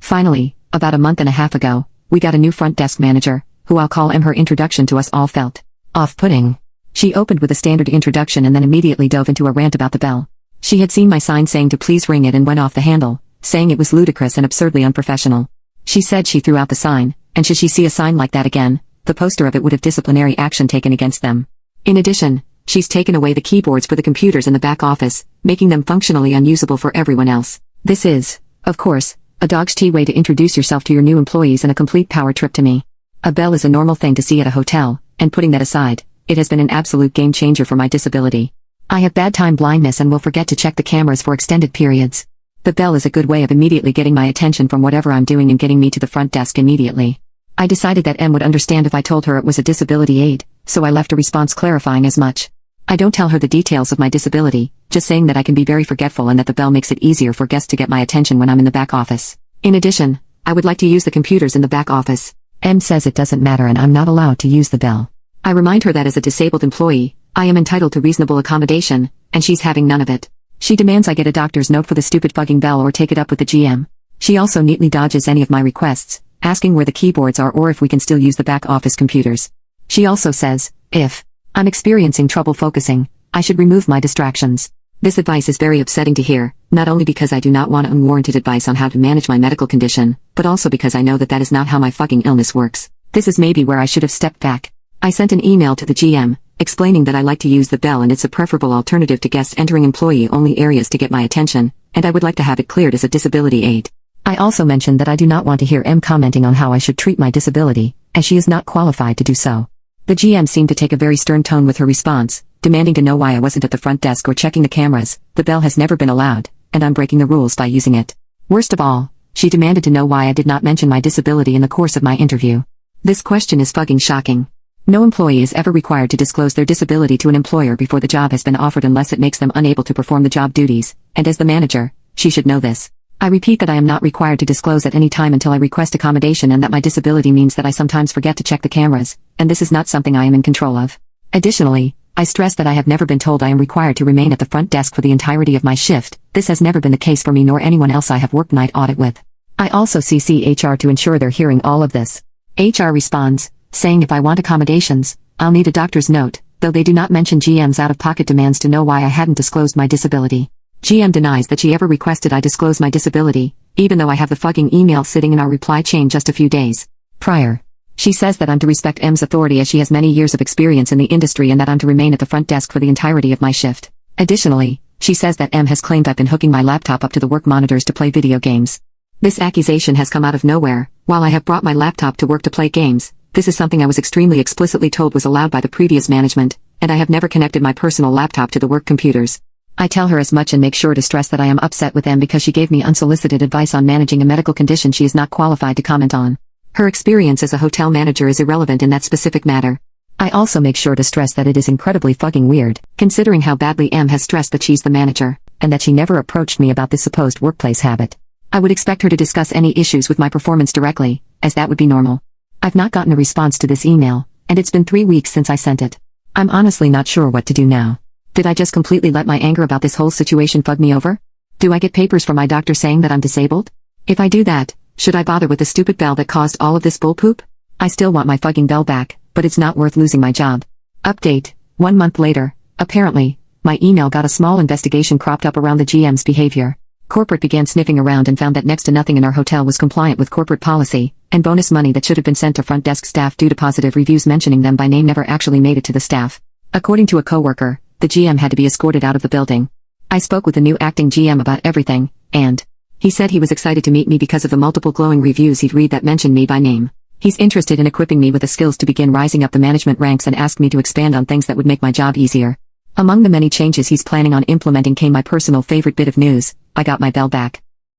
Finally, about a month and a half ago, we got a new front desk manager, who I'll call M. Her introduction to us all felt off-putting. She opened with a standard introduction and then immediately dove into a rant about the bell. She had seen my sign saying to please ring it and went off the handle, saying it was ludicrous and absurdly unprofessional. She said she threw out the sign, and should she see a sign like that again, the poster of it would have disciplinary action taken against them. In addition, she's taken away the keyboards for the computers in the back office, making them functionally unusable for everyone else. This is, of course, a dog's tea way to introduce yourself to your new employees and a complete power trip to me. A bell is a normal thing to see at a hotel, and putting that aside, it has been an absolute game changer for my disability. I have bad time blindness and will forget to check the cameras for extended periods. The bell is a good way of immediately getting my attention from whatever I'm doing and getting me to the front desk immediately. I decided that M would understand if I told her it was a disability aid, so I left a response clarifying as much. I don't tell her the details of my disability, just saying that I can be very forgetful and that the bell makes it easier for guests to get my attention when I'm in the back office. In addition, I would like to use the computers in the back office. M says it doesn't matter and I'm not allowed to use the bell. I remind her that as a disabled employee, I am entitled to reasonable accommodation, and she's having none of it. She demands I get a doctor's note for the stupid fucking bell or take it up with the GM. She also neatly dodges any of my requests, asking where the keyboards are or if we can still use the back office computers. She also says, if I'm experiencing trouble focusing, I should remove my distractions. This advice is very upsetting to hear, not only because I do not want unwarranted advice on how to manage my medical condition, but also because I know that that is not how my fucking illness works. This is maybe where I should have stepped back. I sent an email to the GM, explaining that I like to use the bell and it's a preferable alternative to guests entering employee-only areas to get my attention, and I would like to have it cleared as a disability aid. I also mentioned that I do not want to hear M commenting on how I should treat my disability, as she is not qualified to do so. The GM seemed to take a very stern tone with her response, demanding to know why I wasn't at the front desk or checking the cameras. The bell has never been allowed, and I'm breaking the rules by using it. Worst of all, she demanded to know why I did not mention my disability in the course of my interview. This question is fucking shocking. No employee is ever required to disclose their disability to an employer before the job has been offered unless it makes them unable to perform the job duties, and as the manager, she should know this. I repeat that I am not required to disclose at any time until I request accommodation and that my disability means that I sometimes forget to check the cameras, and this is not something I am in control of. Additionally, I stress that I have never been told I am required to remain at the front desk for the entirety of my shift. This has never been the case for me nor anyone else I have worked night audit with. I also CC HR to ensure they're hearing all of this. HR responds, saying if I want accommodations, I'll need a doctor's note, though they do not mention GM's out-of-pocket demands to know why I hadn't disclosed my disability. GM denies that she ever requested I disclose my disability, even though I have the fucking email sitting in our reply chain just a few days prior. She says that I'm to respect M's authority as she has many years of experience in the industry and that I'm to remain at the front desk for the entirety of my shift. Additionally, she says that M has claimed I've been hooking my laptop up to the work monitors to play video games. This accusation has come out of nowhere. While I have brought my laptop to work to play games, this is something I was extremely explicitly told was allowed by the previous management, and I have never connected my personal laptop to the work computers. I tell her as much and make sure to stress that I am upset with them because she gave me unsolicited advice on managing a medical condition she is not qualified to comment on. Her experience as a hotel manager is irrelevant in that specific matter. I also make sure to stress that it is incredibly fucking weird, considering how badly M has stressed that she's the manager, and that she never approached me about this supposed workplace habit. I would expect her to discuss any issues with my performance directly, as that would be normal. I've not gotten a response to this email, and it's been 3 weeks since I sent it. I'm honestly not sure what to do now. Did I just completely let my anger about this whole situation fuck me over? Do I get papers from my doctor saying that I'm disabled? If I do that, should I bother with the stupid bell that caused all of this bullpoop? I still want my fucking bell back, but it's not worth losing my job. Update, 1 month later, apparently, my email got a small investigation cropped up around the GM's behavior. Corporate began sniffing around and found that next to nothing in our hotel was compliant with corporate policy, and bonus money that should have been sent to front desk staff due to positive reviews mentioning them by name never actually made it to the staff. According to a coworker, the GM had to be escorted out of the building. I spoke with the new acting GM about everything, and he said he was excited to meet me because of the multiple glowing reviews he'd read that mentioned me by name. He's interested in equipping me with the skills to begin rising up the management ranks and asked me to expand on things that would make my job easier. Among the many changes he's planning on implementing came my personal favorite bit of news: I got my bell back.